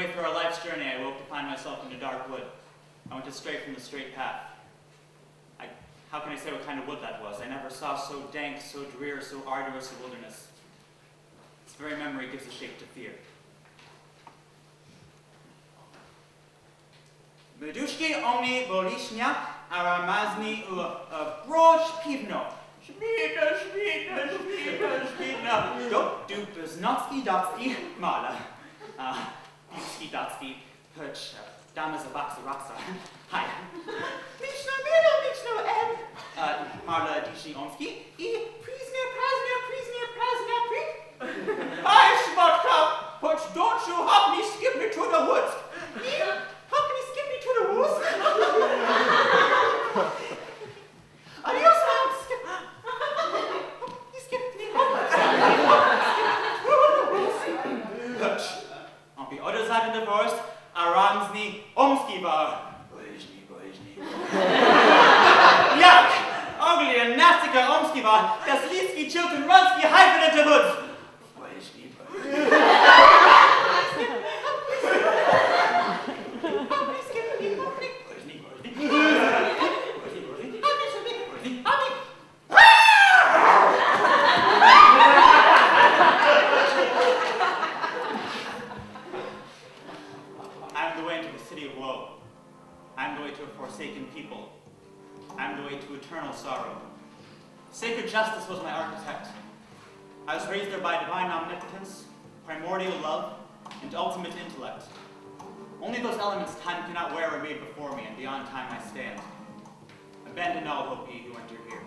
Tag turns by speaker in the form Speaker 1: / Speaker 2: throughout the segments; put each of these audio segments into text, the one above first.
Speaker 1: Midway through our life's journey, I woke to find myself in a dark wood. I went astray from the straight path. How can I say what kind of wood that was? I never saw so dank, so drear, so arduous a wilderness. Its very memory gives a shape to fear. Meduszki omni bolishnia aramazni broch pivno. Shmina. Dop dupes notski dotski mala. Dutski dotski perch. Damas of Raksa. Hi. Michno M. Marla Dishi Omski. Prisner. I Schmotka. But don't you help me skip me to the woods. How can you skip me to the woods? Adios, Hans. You skipped me. Perch. On the other side of the forest, Aramsny Omskiva. Bojni. Yuck! Ugly and nasty Omskiva, das Liski Chilton Runsky hyphen into hoods. Bojni. I'm the way to the city of woe. I'm the way to a forsaken people. I'm the way to eternal sorrow. Sacred justice was my architect. I was raised there by divine omnipotence, primordial love, and ultimate intellect. Only those elements time cannot wear are made before me, and beyond time I stand. Abandon all hope, ye who enter here.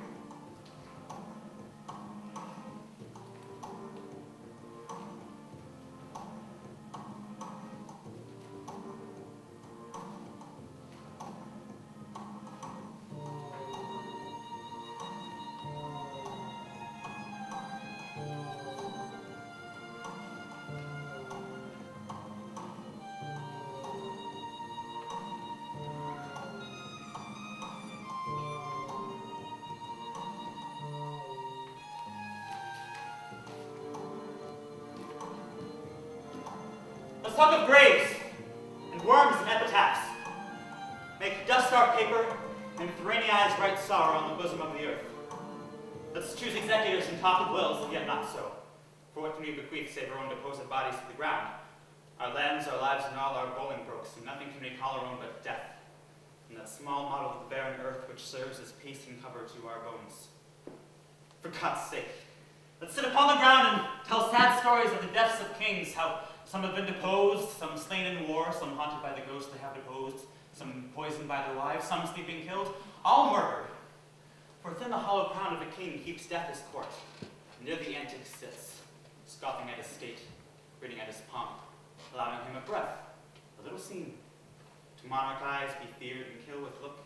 Speaker 1: Let's talk of graves, and worms and epitaphs. Make dust our paper, and with rainy eyes write sorrow on the bosom of the earth. Let's choose executors and talk of wills, yet not so. For what can we bequeath save our own deposed bodies to the ground? Our lands, our lives, and all our bowling brooks, and nothing can we call our own but death. And that small model of the barren earth which serves as pasting cover to our bones. For God's sake, let's sit upon the ground and tell sad stories of the deaths of kings, how some have been deposed, some slain in war, some haunted by the ghost they have deposed, some poisoned by their wives, some sleeping killed, all murdered. For within the hollow crown of a king keeps death his court, and near the antic sits, scoffing at his state, grinning at his pomp, allowing him a breath, a little scene, to monarchize, be feared, and kill with look,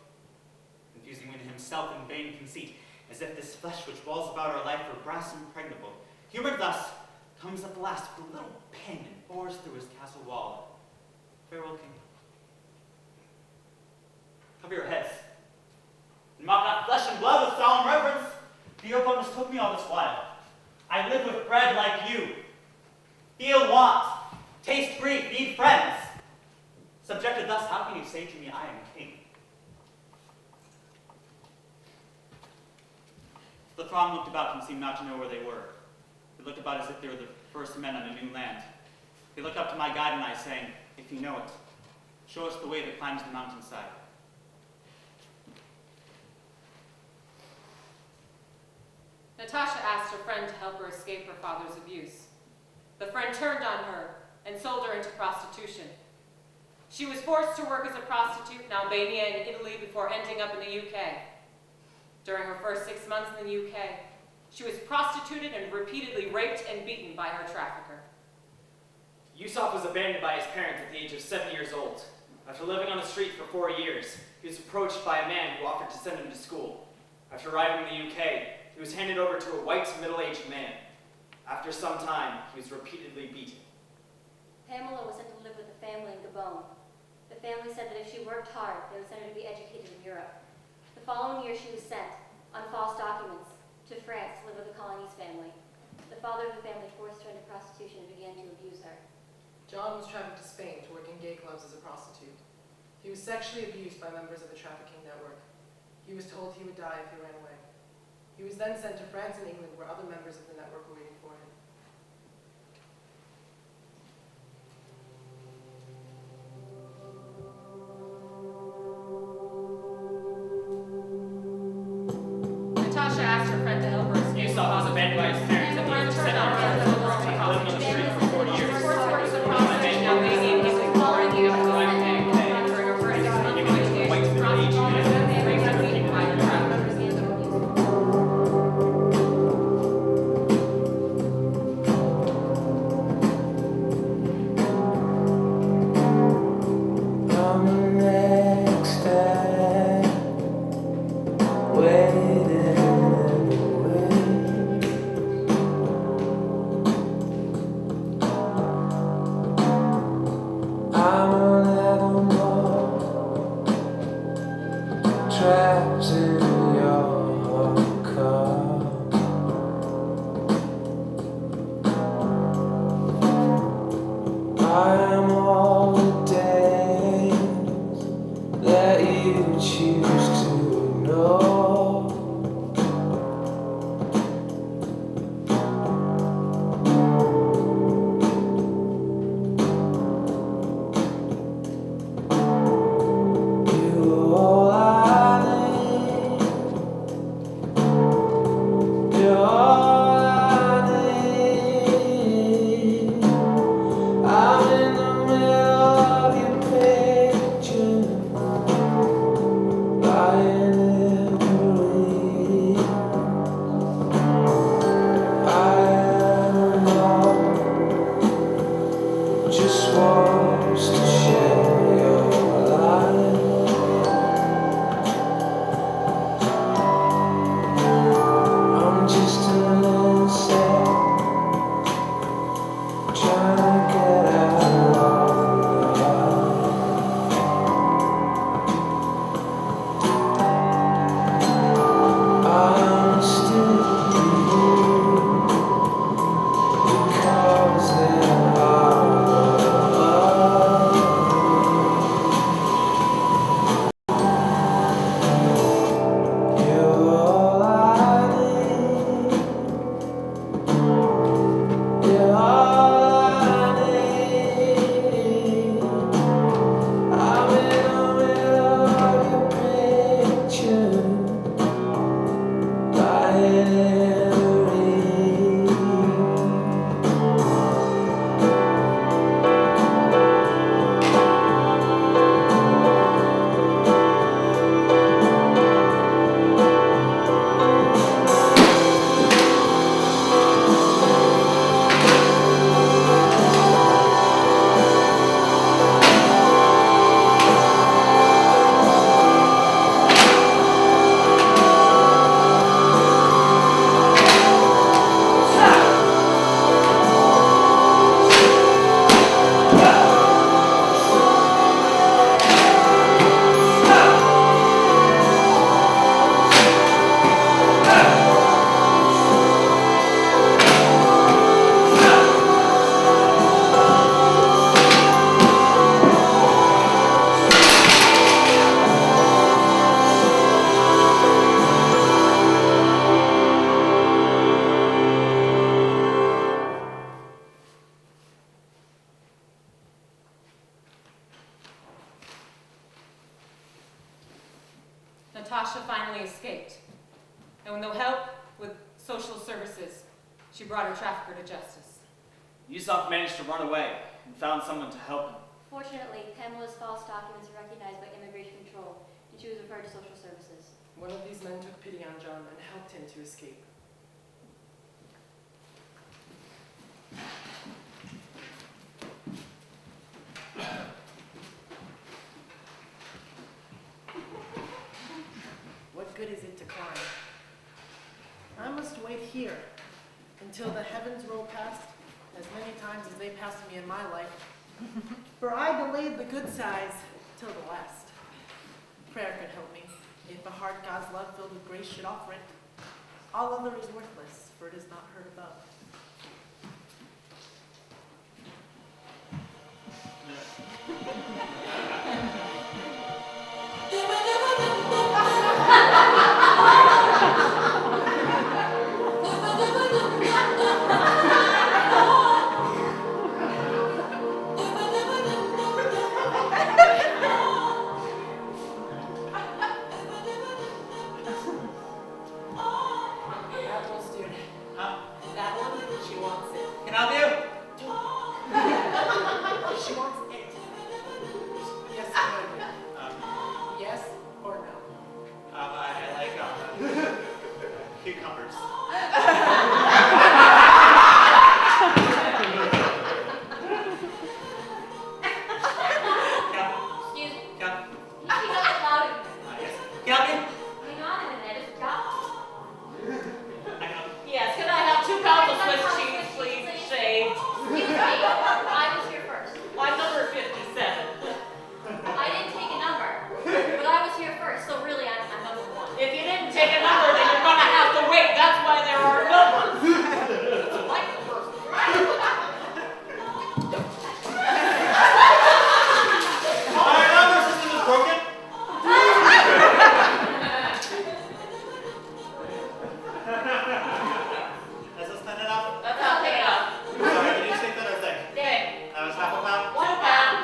Speaker 1: confusing within himself in vain conceit, as if this flesh which walls about our life were brass impregnable. Humored thus, comes at the last with a little pang and bores through his castle wall. Farewell, king. Cover your heads, and mock not flesh and blood with solemn reverence. The oak mistook me all this while. I live with bread like you. Feel want, taste grief, need friends. Subjected thus, how can you say to me, I am king? The throng looked about and seemed not to know where they were. They looked about as if they were the first men on a new land. They looked up to my guide and I, saying, if you know it, show us the way that climbs the mountainside.
Speaker 2: Natasha asked her friend to help her escape her father's abuse. The friend turned on her and sold her into prostitution. She was forced to work as a prostitute in Albania and Italy before ending up in the UK. During her first 6 months in the UK, she was prostituted and repeatedly raped and beaten by her trafficker.
Speaker 3: Yusuf was abandoned by his parents at the age of 7 years old. After living on the street for 4 years, he was approached by a man who offered to send him to school. After arriving in the UK, he was handed over to a white middle-aged man. After some time, he was repeatedly beaten.
Speaker 4: Pamela was sent to live with a family in Gabon. The family said that if she worked hard, they would send her to be educated in Europe. The following year, she was sent, on false documents, to France to live with the colony's family. The father of the family forced her into prostitution and began to abuse her.
Speaker 5: John was trafficked to Spain to work in gay clubs as a prostitute. He was sexually abused by members of the trafficking network. He was told he would die if he ran away. He was then sent to France and England, where other members of the network were waiting for him.
Speaker 2: Natasha asked her friend to help her escape.
Speaker 3: Yusuf was abandoned by his parents
Speaker 2: The
Speaker 3: at the
Speaker 2: friend
Speaker 3: age of
Speaker 2: turned
Speaker 3: 7
Speaker 2: on her and
Speaker 3: years
Speaker 2: sold her
Speaker 3: old.
Speaker 2: into
Speaker 3: He lived on the street for 40 years.
Speaker 2: First workers of prostitution, now begging him to call her the other woman and for her first monthly
Speaker 3: White
Speaker 2: education.
Speaker 3: middle-aged man.
Speaker 2: Prostitution, raped and beaten by her traffickers.
Speaker 6: I'm the next step, waiting in the wings. I'm an animal, trapped in your car. I am all the days that you choose to ignore. You are all I need. You're all I need. I'm in the middle of your picture, lying in the rain. I am alone, just wants to share your life. I'm just an insect, trying to get out of the light. I'm still here because there are you're all I need. You're all I need. I'm in the middle of your picture, lying in the rain.
Speaker 2: Natasha finally escaped, and with no help with social services, she brought her trafficker to justice.
Speaker 3: Yusuf managed to run away and found someone to help him.
Speaker 4: Fortunately, Pamela's false documents were recognized by Immigration Control, and she was referred to social services.
Speaker 5: One of these men took pity on John and helped him to escape. What good is it to climb? I must wait here until the heavens roll past as many times as they passed me in my life. For I delayed the good sighs till the last. Prayer could help me, if a heart God's love filled with grace should offer it. All other is worthless, for it is not heard above. That one student.
Speaker 1: Huh?
Speaker 5: That one, she wants it.
Speaker 1: Can I help you?
Speaker 5: She wants it. Yes or no?
Speaker 1: Um,
Speaker 5: Yes or no?
Speaker 1: I like cucumbers.
Speaker 4: Excuse me.
Speaker 1: Can
Speaker 4: You speak up louder.
Speaker 1: yes. Can I help you?
Speaker 4: Hang on a minute, I just dropped.
Speaker 1: I can help you.
Speaker 2: Yes, can I have 2 pounds of Swiss cheese, please, shaved?
Speaker 4: Excuse me, I was here first.
Speaker 2: I'm number 57.
Speaker 4: I didn't take a number, but I was here first, so really I'm number 1.
Speaker 2: If you didn't take a number, then you're gonna have to wait. That's why there are numbers. It's like the first.
Speaker 1: Our number system is broken. Is this not enough?
Speaker 2: That's not big enough.
Speaker 1: Sorry, did you say that or thick?
Speaker 2: Thick.
Speaker 1: That was half a pound?
Speaker 2: 1 pound.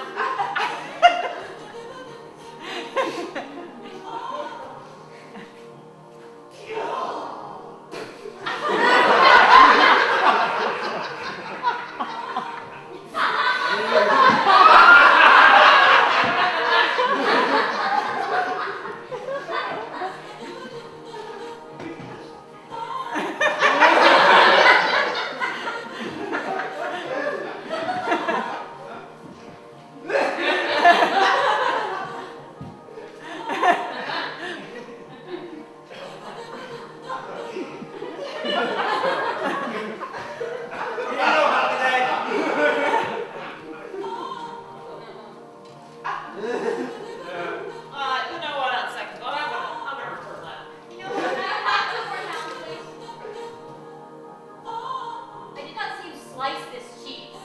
Speaker 2: You know what? On second thought, I'm gonna return that.
Speaker 4: You know what, can I have 2 more pounds, please? I did not see you slice this cheese.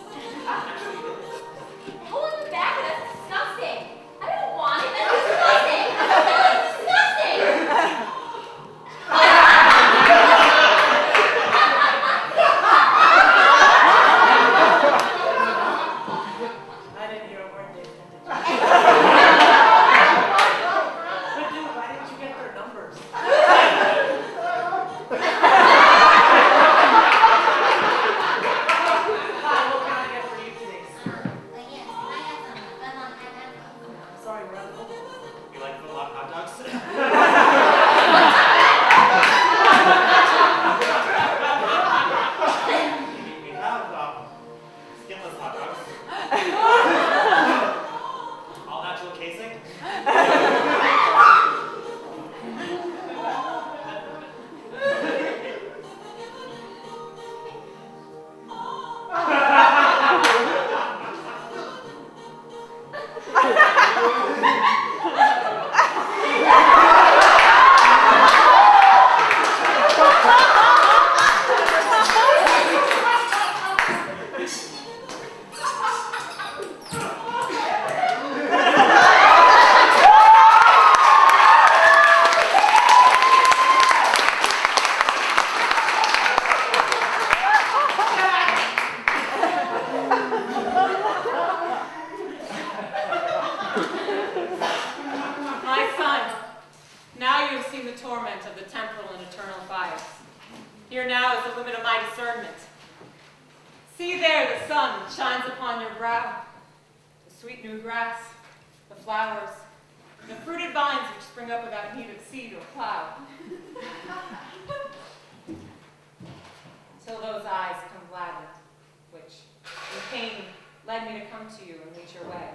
Speaker 4: Pull in the back, that's disgusting. I don't want it, that's disgusting. That's disgusting.
Speaker 5: I didn't hear a word they said. But dude, why didn't you get their numbers? Hi, what can I get for you today, sir?
Speaker 4: Yes, can I have some?
Speaker 5: I'm sorry, we're out of Oklahoma.
Speaker 1: You like foot-long hot dogs? We have skinless hot dogs. All natural casing.
Speaker 2: My son, now you have seen the torment of the temporal and eternal fires. Here now is the limit of my discernment. See there, the sun shines upon your brow, the sweet new grass, the flowers, the fruited vines which spring up without need of seed or plow. Till those eyes come gladdened, which in pain led me to come to you and meet your way.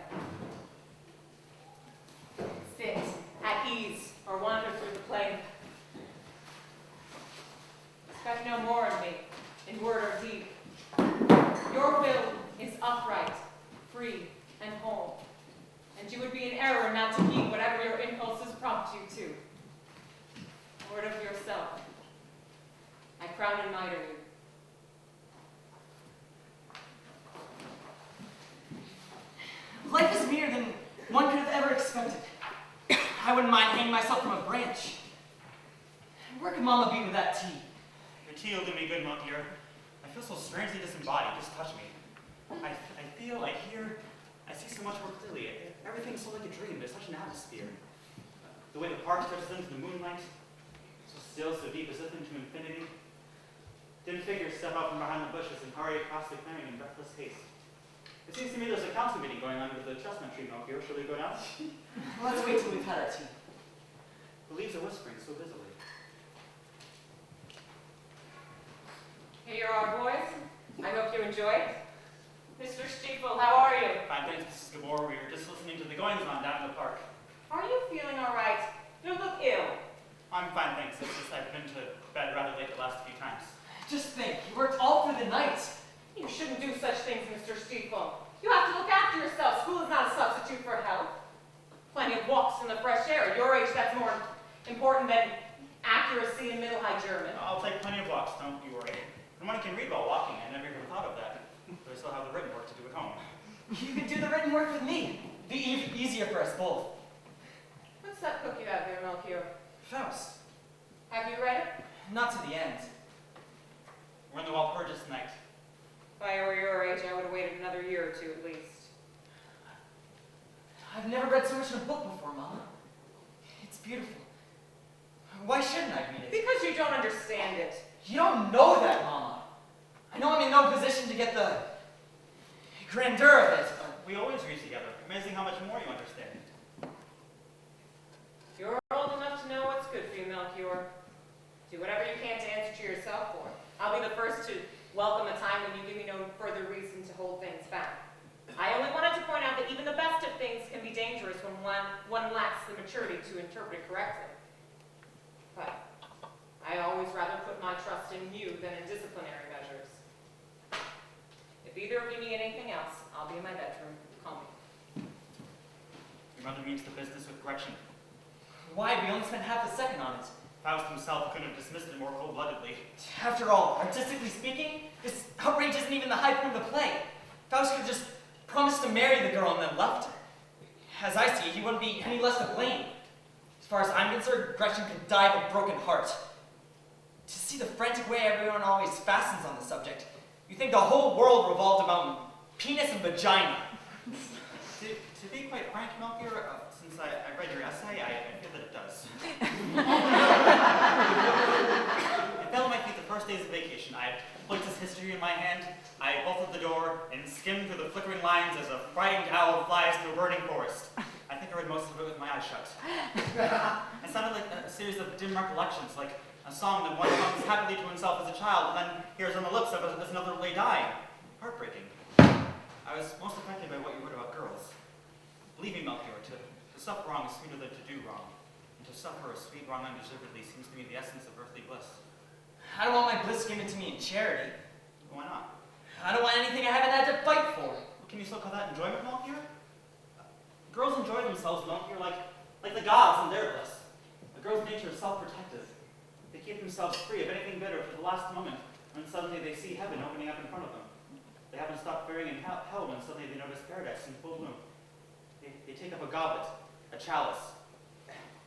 Speaker 2: Sit at ease or wander through the plain. Expect no more of me in word or deed. Your will is upright, free, and whole, and you would be in error not to heed whatever your impulses prompt you to. A word of yourself. I crown and mitre you.
Speaker 7: Life is meaner than
Speaker 3: from a branch. Where could Mama be with that tea?
Speaker 1: Your tea will do me good, Melchior. I feel so strangely disembodied. Just touch me. I feel, I hear, I see so much more clearly. Everything's so like a dream. There's such an atmosphere. The way the park stretches into the moonlight, so still, so deep, as if into infinity. Dim figures step out from behind the bushes and hurry across the clearing in breathless haste. It seems to me there's a council meeting going on under the chestnut tree, Melchior. Shall we go down?
Speaker 3: Well, let's wait till we've had our tea.
Speaker 1: The leaves are whispering so busily.
Speaker 2: Here you are, boys. I hope you enjoyed. Mr. Stiefel, how are you?
Speaker 1: Fine, thanks, Mrs. Gabor. We were just listening to the goings-on down in the park.
Speaker 2: Are you feeling all right? You look ill.
Speaker 1: I'm fine, thanks. It's just I've been to bed rather late the last few times.
Speaker 3: Just think, you worked all through the night.
Speaker 2: You shouldn't do such things, Mr. Stiefel. You have to look after yourself. School is not a substitute for health. Plenty of walks in the fresh air. At your age, that's more important than accuracy in Middle High German.
Speaker 1: I'll take plenty of walks, don't you worry. And one can read while walking. I never even thought of that. But I still have the written work to do at home.
Speaker 3: You could do the written work with me. It'd be easier for us both.
Speaker 2: What's that book you have there, Melchior?
Speaker 3: Faust.
Speaker 2: Have you read it?
Speaker 3: Not to the end.
Speaker 1: We're in the Walpurgis tonight.
Speaker 2: If I were your age, I would have waited another year or two at least.
Speaker 3: I've never read so much in a book before, Mama. It's beautiful. Why shouldn't I read it?
Speaker 2: Because you don't understand it.
Speaker 3: You don't know that, Mama. I know I'm in no position to get the grandeur of it.
Speaker 1: We always read together. Amazing how much more you understand.
Speaker 2: You're old enough to know what's good for you, Melchior. Do whatever you can to answer to yourself for. I'll be the first to welcome a time when you give me no further reason to hold things back. I only wanted to point out that even the best of things can be dangerous when one lacks the maturity to interpret it correctly. But I always rather put my trust in you than in disciplinary measures. If either of you need anything else, I'll be in my bedroom. Call me.
Speaker 1: Your mother means the business with Gretchen.
Speaker 3: Why? We only spent half a second on it.
Speaker 1: Faust himself couldn't have dismissed it more cold-bloodedly.
Speaker 3: After all, artistically speaking, this outrage isn't even the high point of the play. Faust could have just promised to marry the girl and then left her. As I see it, he wouldn't be any less to blame. As far as I'm concerned, Gretchen could die of a broken heart. To see the frantic way everyone always fastens on the subject, you think the whole world revolved about penis and vagina.
Speaker 1: To be quite frank, Melchior, since I read your essay, I feel that it does. It felt like the first days of vacation. I had Place's history in my hand. I bolted the door and skimmed through the flickering lines as a frightened owl flies through a burning forest. I think I read most of it with my eyes shut. It sounded like a series of dim recollections, like a song that one hums happily to himself as a child and then hears on the lips of as another lay dying. Heartbreaking. I was most affected by what you wrote about girls. Believe me, Melchior, to suffer wrong is sweeter than to do wrong. And to suffer a sweet wrong undeservedly seems to me the essence of earthly bliss.
Speaker 3: I don't want my bliss given to me in charity.
Speaker 1: Why not?
Speaker 3: I don't want anything I haven't had to fight for.
Speaker 1: Can you still call that enjoyment, Melchior? Girls enjoy themselves, Melchior, like the gods in their bliss. A girl's nature is self-protective. They keep themselves free of anything bitter to the last moment when suddenly they see heaven opening up in front of them. They haven't stopped fearing in hell when suddenly they notice paradise in full bloom. They take up a goblet, a chalice,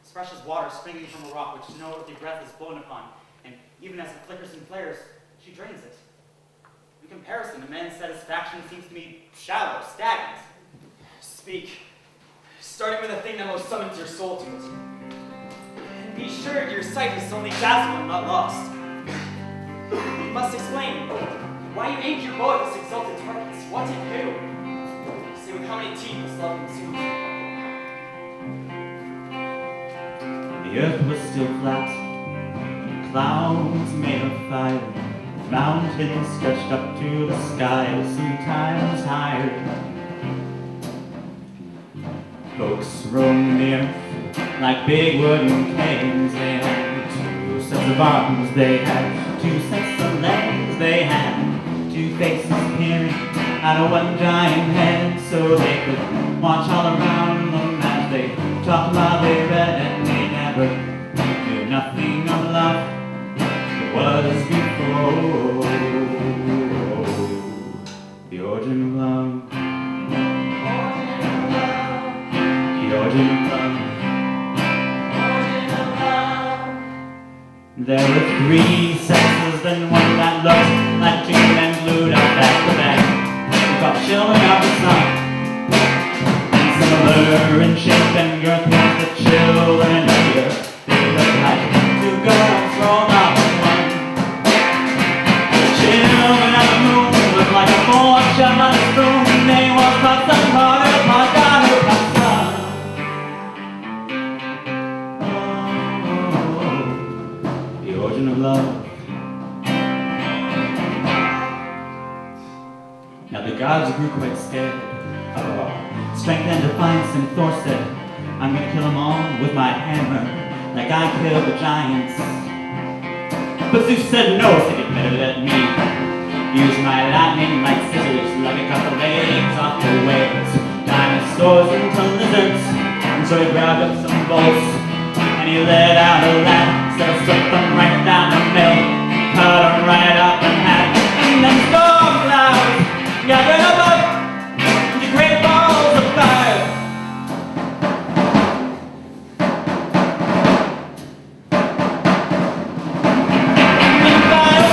Speaker 1: as fresh as water springing from a rock which no earthly breath is blown upon, and even as it flickers and flares, she drains it. In comparison, a man's satisfaction seems to me shallow, stagnant.
Speaker 3: Speak, starting with the thing that most summons your soul to it. And be sure your sight is only dazzled and not lost. You must explain why you aimed your bow at this exalted targets. What and who? Say with how many teeth this love consumed.
Speaker 7: The earth was still flat, clouds made of fire, mountains stretched up to the sky, sometimes higher. Folks roamed the earth like big wooden canes. They had 2 sets of arms, they had 2 sets of legs, they had 2 faces peering out of one giant head, so they could watch all around them as they talked while they read, and they never knew nothing of love that was before. The origin of love, the origin of love, There were three sexes, then one that looked like chicken and glued up at the back. We got children of the sun, and similar in shape and girth with the children of the earth. They looked like two girls rolled up in one. The children of the moon looked like a fortune on a spoon. They was but some part of my daughter, my son. The origin of love. Now the gods grew quite scared of our strength and defiance, and Thor said, I'm gonna kill them all with my hammer, like I killed the giants. But Zeus said no, said you'd better let me use my lightning like scissors, like I cut the legs off the whales, dinosaurs into lizards. And so he grabbed up some bolts, and he let out a laugh, so struck them right down the middle, cut them right up in half, and then storm clouds gathered above into great balls of fire. And fire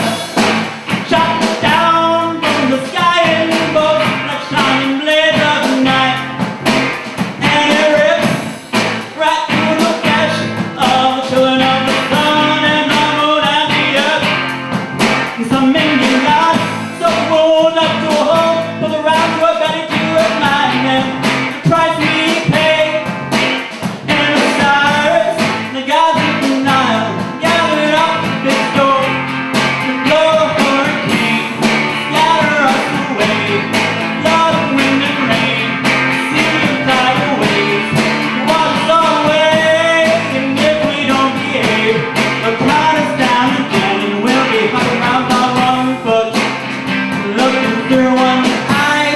Speaker 7: shot down from the sky in bolts like shining blades of night, and it ripped right through the flesh of the children of the sun and the moon and the earth. And some Indian gods so rolled up to a hole for the rounds were ready to remind them the price we pay. And Osiris, the gods of the Nile, gathered up big storm to blow a hurricane, scatter us away, blood of wind and rain, sea of tidal waves, wash us all away. And if we don't behave, they'll count us down again, and we'll be hopping around on one foot, looking through one eye.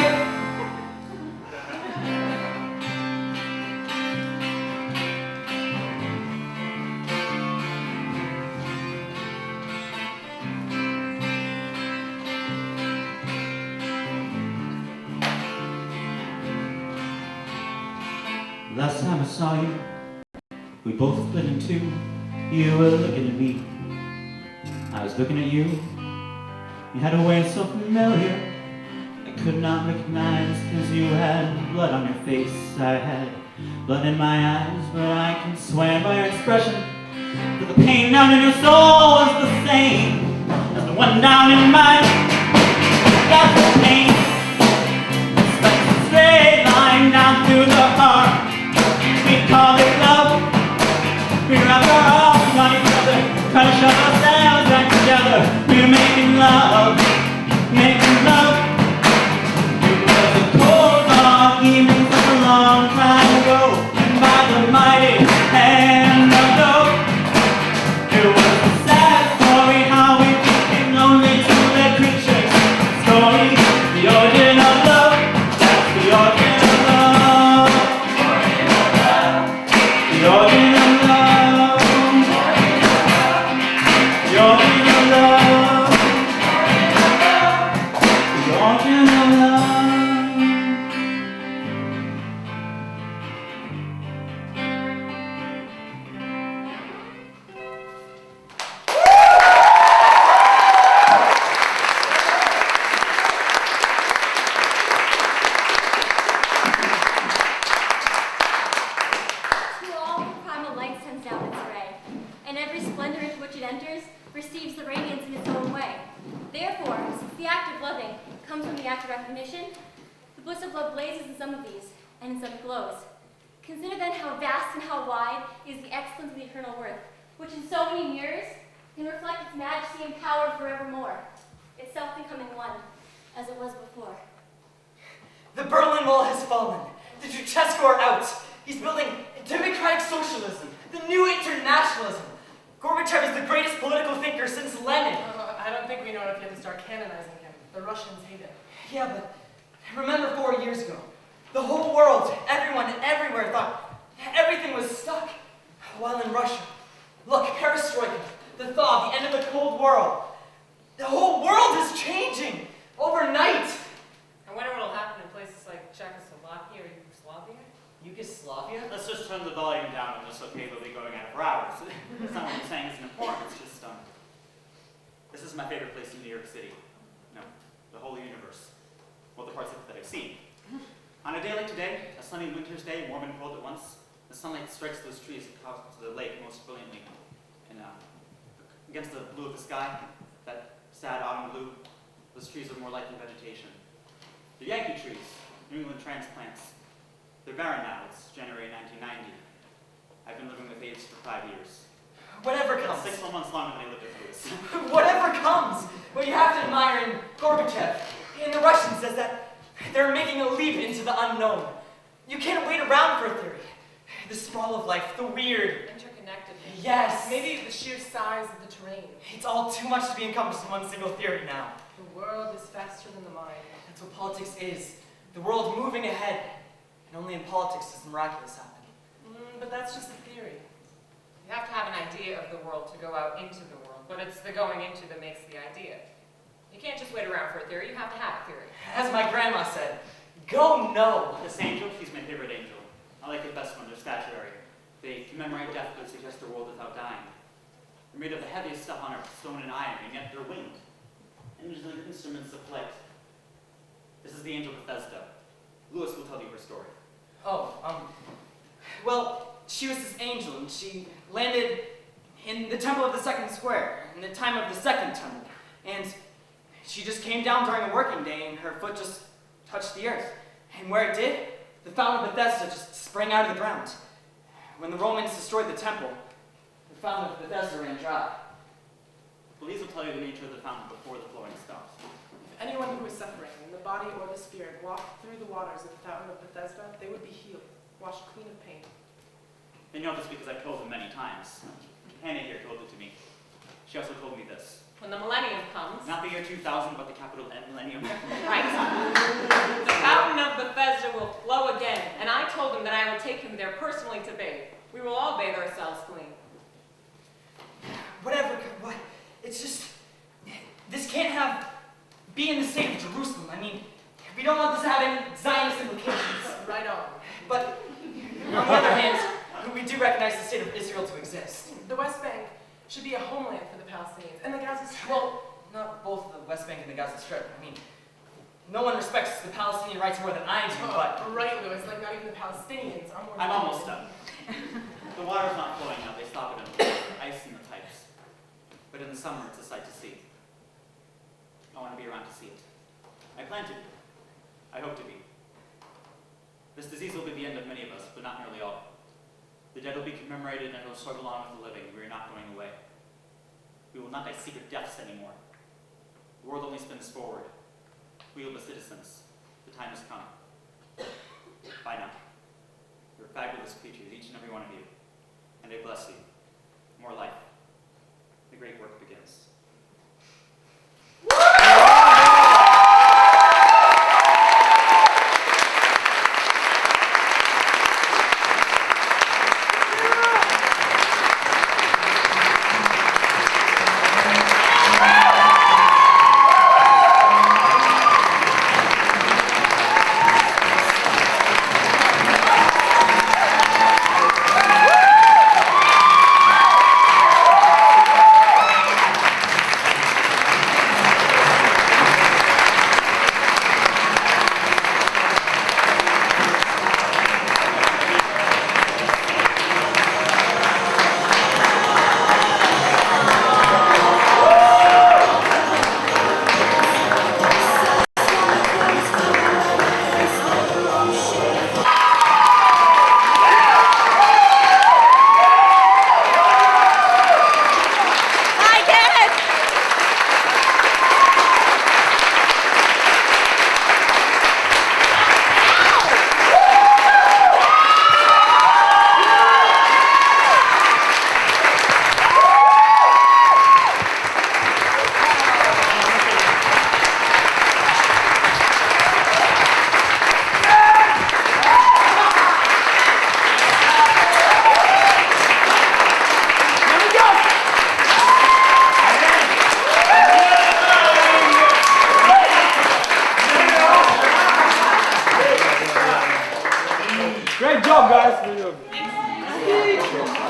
Speaker 7: Last time I saw you, we both split in two. You were looking at me, I was looking at you. You had a way so familiar I could not recognize, 'cause you had blood on your face, I had blood in my eyes. But I can swear by your expression that the pain down in your soul was the same as the one down in mine. That's the pain, it's like a straight line down through the heart. We call it love. We wrap our arms on each other, try to shove ourselves back together. We're making love, making love. It was a cold, long evening such a long time ago, and by the mighty hand of love, it was a sad story how we became lonely two-legged creatures. Story, the origin of love. That's the origin of love. The origin of love. The origin of love. The origin of love.
Speaker 4: To all, the primal light sends down its ray, and every splendor into which it enters receives the radiance in its own way. Therefore, since the act of loving comes from the act of recognition, the bliss of love blazes in some of these, and in some it glows. Consider then how vast and how wide is the excellence of the eternal worth, which in so many mirrors can reflect its majesty and power forevermore, itself becoming one, as it was before.
Speaker 3: The Berlin Wall has fallen. The Ceausescu are out. He's building democratic socialism, the new internationalism. Gorbachev is the greatest political thinker since Lenin.
Speaker 5: I don't think we know enough yet to start canonizing him. The Russians hate him.
Speaker 3: Yeah, but remember 4 years ago, the whole world, everyone, everywhere thought everything was stuck. While in Russia, look, perestroika, the thaw, the end of the Cold War. The whole world is changing overnight.
Speaker 2: I wonder what'll happen in places like Czechoslovakia or Yugoslavia.
Speaker 3: Yugoslavia?
Speaker 1: Let's just turn the volume down and this okay will be going out for hours. It's not what I'm saying isn't important, it's just, This is my favorite place in New York City. No, the whole universe. Well, the parts of it that I've seen. On a day like today, a sunny winter's day, warm and cold at once, the sunlight strikes those trees across to the lake most brilliantly. And against the blue of the sky, that sad autumn blue, those trees are more likely vegetation. The Yankee trees, New England transplants, they're barren now. It's January 1990. I've been living with AIDS for 5 years.
Speaker 3: Whatever
Speaker 1: That's
Speaker 3: comes.
Speaker 1: 6 more months longer than I lived with Lewis.
Speaker 3: Whatever comes. What you have to admire in Gorbachev, in the Russians, says that they're making a leap into the unknown. You can't wait around for a theory. The sprawl of life, the weird.
Speaker 2: Interconnectedness.
Speaker 3: Yes.
Speaker 5: Maybe the sheer size of the terrain.
Speaker 3: It's all too much to be encompassed in one single theory now.
Speaker 5: The world is faster than the mind.
Speaker 3: That's what politics is. The world moving ahead. And only in politics does the miraculous happen.
Speaker 5: But that's just a theory.
Speaker 2: You have to have an idea of the world to go out into the world, but it's the going into that makes the idea. You can't just wait around for a theory, you have to have a theory.
Speaker 3: As my grandma said, go no.
Speaker 1: This angel, she's my favorite angel. I like it best when they're statuary. They commemorate death but suggest a world without dying. They're made of the heaviest stuff on earth, stone and iron, and yet they're winged. Angels are instruments of flight. This is the angel Bethesda. Lewis will tell you her story.
Speaker 3: Well, she was this angel, and she landed in the temple of the second square, in the time of the second temple. And she just came down during a working day, and her foot just touched the earth. And where it did, the fountain of Bethesda just sprang out of the ground. When the Romans destroyed the temple, the fountain of Bethesda ran dry.
Speaker 1: Police will tell you the nature of the fountain before the flowing stops.
Speaker 5: If anyone who is suffering in the body or the spirit walked through the waters of the fountain of Bethesda, they would be healed, washed clean of pain.
Speaker 1: They know this because I've told them many times. Hannah here told it to me. She also told me this.
Speaker 2: When the millennium comes,
Speaker 1: Not the year 2000, but the capital N millennium.
Speaker 2: right, the fountain of Bethesda will flow again, and I told him that I would take him there personally to bathe. We will all bathe ourselves clean.
Speaker 3: What? It's just, this can't be in the state of Jerusalem. I mean, we don't want this to have any Zionist implications.
Speaker 5: Right on.
Speaker 3: But, on the other hand, we do recognize the state of Israel to exist.
Speaker 5: The West Bank should be a homeland for the Palestinians, and the Gaza Strip.
Speaker 3: Well, not both the West Bank and the Gaza Strip. I mean, no one respects the Palestinian rights more than I do, but...
Speaker 5: Right, Louis, like not even the Palestinians are more...
Speaker 1: I'm almost done. The water's not flowing now. They stop it in the winter, ice in the pipes. But in the summer, it's a sight to see. I want to be around to see it. I plan to be. I hope to be. This disease will be the end of many of us, but not nearly all. The dead will be commemorated and will struggle on with the living. We are not going away. We will not die secret deaths anymore. The world only spins forward. We will be citizens. The time has come. Bye now. You're fabulous creatures, each and every one of you. And I bless you. More life. The great work begins.
Speaker 6: Great job, guys. Good job.